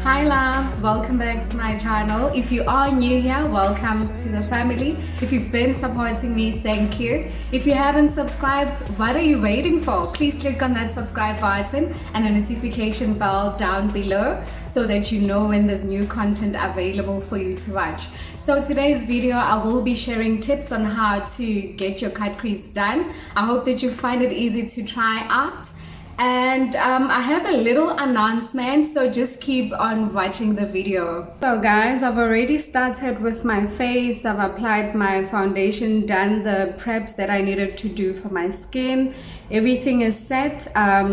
Hi loves, welcome back to my channel. If you are new here, welcome to the family. If you've been supporting me, thank you. If you haven't subscribed, what are you waiting for? Please click on that subscribe button and the notification bell down below so that you know when there's new content available for you to watch. So today's video, I will be sharing tips on how to get your cut crease done. I hope that you find it easy to try out. And I have a little announcement, so just keep on watching the video. So guys, I've already started with my face. I've applied my foundation, done the preps that I needed to do for my skin. Everything is set.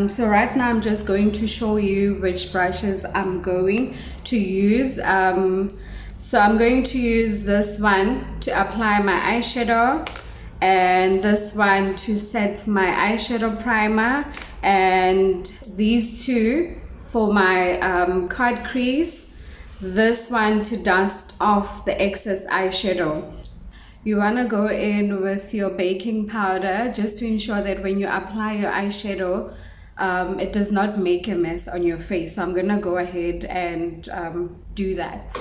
So right now I'm just going to show you which brushes I'm going to use. So I'm going to use this one to apply my eyeshadow, and this one to set my eyeshadow primer, and these two for my cut crease, this one to dust off the excess eyeshadow. You want to go in with your baking powder just to ensure that when you apply your eyeshadow, it does not make a mess on your face. So I'm gonna go ahead and do that.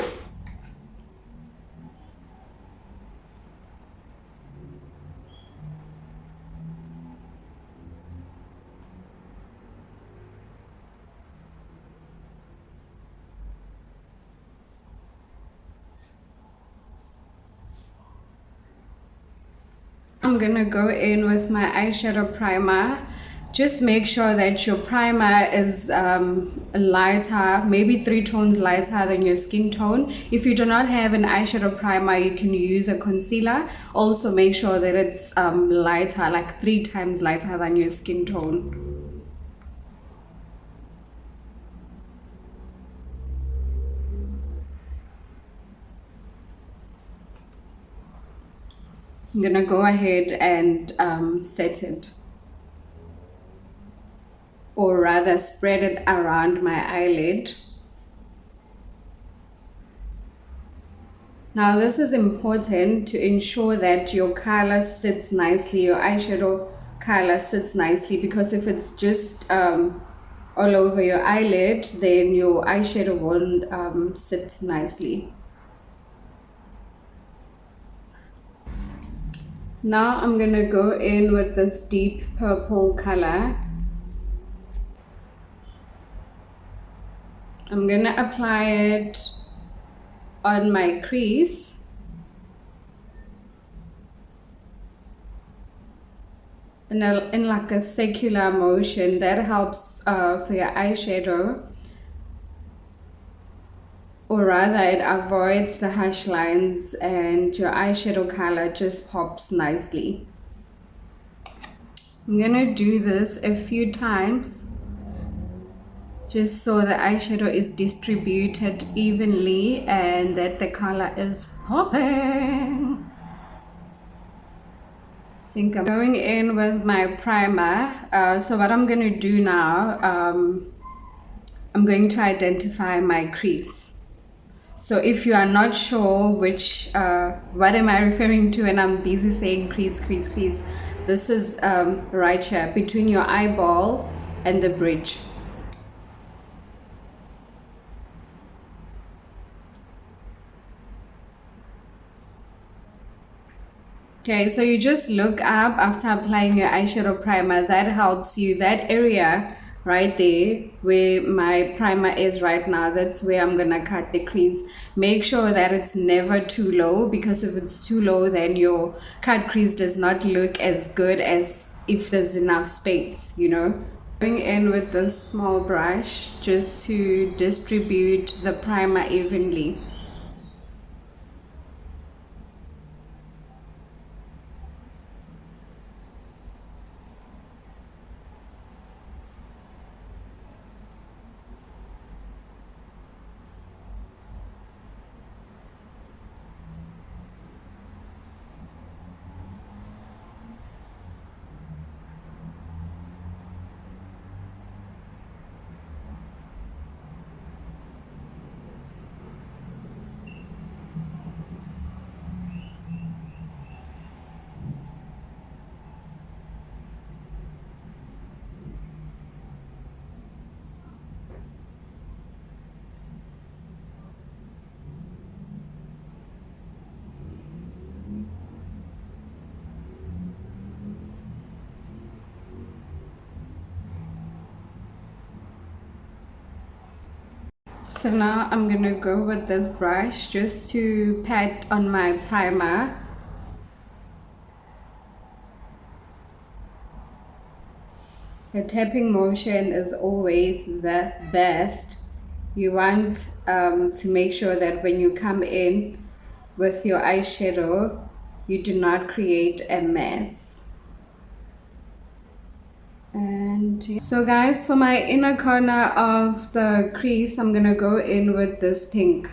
I'm gonna go in with my eyeshadow primer. Just make sure that your primer is lighter, maybe 3 tones lighter than your skin tone. If you do not have an eyeshadow primer, you can use a concealer. Also make sure that it's lighter, like 3 times lighter than your skin tone. I'm gonna go ahead and set it, or rather spread it around my eyelid. Now this is important to ensure that your color sits nicely, your eyeshadow color sits nicely, because if it's just all over your eyelid, then your eyeshadow won't sit nicely. Now I'm gonna go in with this deep purple color. I'm gonna apply it on my crease. In like a circular motion. That helps for your eyeshadow, or rather it avoids the harsh lines and your eyeshadow color just pops nicely. I'm gonna do this a few times just so the eyeshadow is distributed evenly and that the color is popping. I think I'm going in with my primer. So what I'm going to do now, I'm going to identify my crease. So if you are not sure which, what am I referring to when I'm busy saying crease, this is right here between your eyeball and the bridge. Okay, so you just look up after applying your eyeshadow primer. That helps you, that area right there where my primer is right now, that's where I'm gonna cut the crease. Make sure that it's never too low, because if it's too low then your cut crease does not look as good as if there's enough space, you know. Going in with this small brush just to distribute the primer evenly. So now I'm gonna go with this brush just to pat on my primer. The tapping motion is always the best. You want to make sure that when you come in with your eyeshadow, you do not create a mess. And so guys, for my inner corner of the crease, I'm gonna go in with this pink.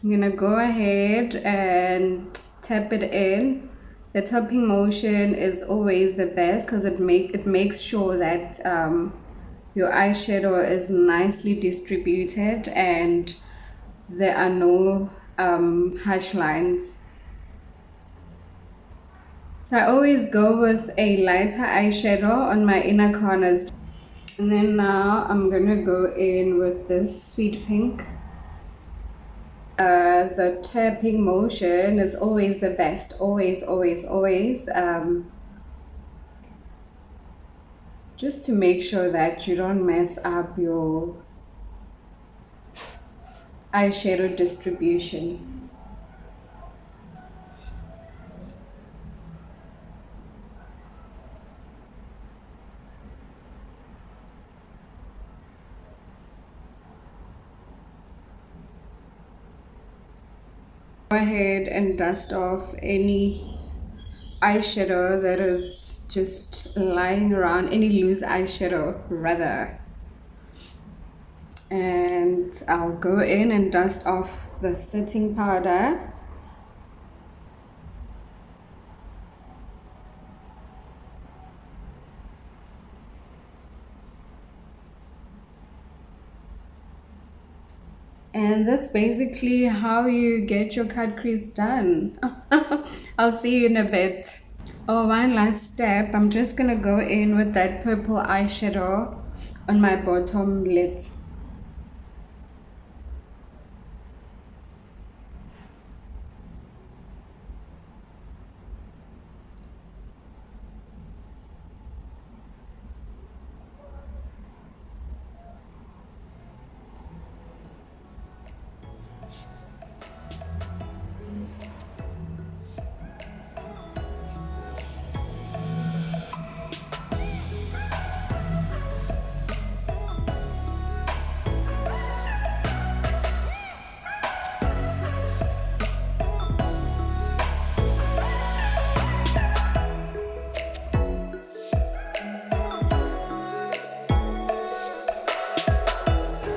I'm gonna go ahead and tap it in. The tapping motion is always the best because it makes sure that your eyeshadow is nicely distributed and there are no harsh lines. So I always go with a lighter eyeshadow on my inner corners. And then now I'm gonna go in with this sweet pink. The tapping motion is always the best, always. Just to make sure that you don't mess up your eyeshadow distribution. Go ahead and dust off any eyeshadow that is just lying around, any loose eyeshadow rather. And I'll go in and dust off the setting powder. And that's basically how you get your cut crease done. I'll see you in a bit. Oh, one last step. I'm just gonna go in with that purple eyeshadow on my bottom lid.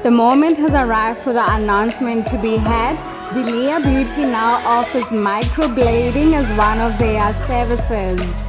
The moment has arrived for the announcement to be had. Leah Beauty now offers microblading as one of their services.